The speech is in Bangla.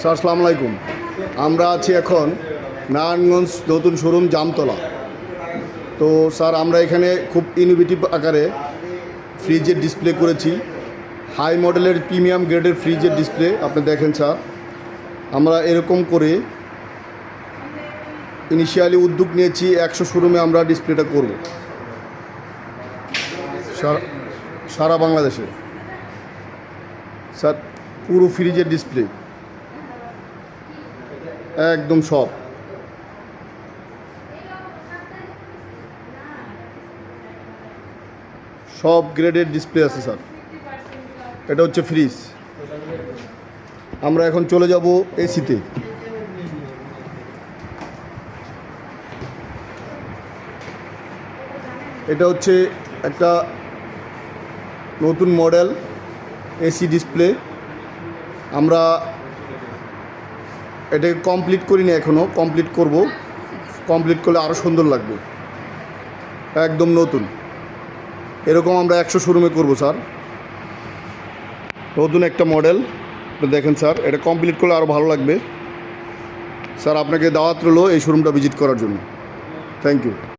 স্যার আসসালামু আলাইকুম। আমরা আছি এখন নারায়ণগঞ্জ নতুন শোরুম জামতলা। তো স্যার আমরা এখানে খুব ইনোভেটিভ আকারে ফ্রিজের ডিসপ্লে করেছি, হাই মডেলের প্রিমিয়াম গ্রেডের ফ্রিজের ডিসপ্লে। আপনি দেখেন স্যার, আমরা এরকম করে ইনিশিয়ালি উদ্যোগ নিয়েছি 100 শোরুমে আমরা ডিসপ্লেটা করব সারা বাংলাদেশে। স্যার পুরো ফ্রিজের ডিসপ্লে একদম সব গ্রেডের ডিসপ্লে আছে স্যার। এটা হচ্ছে ফ্রিজ। আমরা এখন চলে যাব এসিতে। এটা হচ্ছে একটা নতুন মডেল এসি ডিসপ্লে। আমরা এটাকে কমপ্লিট করিনি এখনও, কমপ্লিট করব। কমপ্লিট করলে আরও সুন্দর লাগবে, একদম নতুন। এরকম আমরা 100 শোরুমে করব স্যার। নতুন একটা মডেল দেখেন স্যার, এটা কমপ্লিট করলে আরও ভালো লাগবে। স্যার আপনাকে দাওয়াত রইল এই শোরুমটা ভিজিট করার জন্য। Thank you.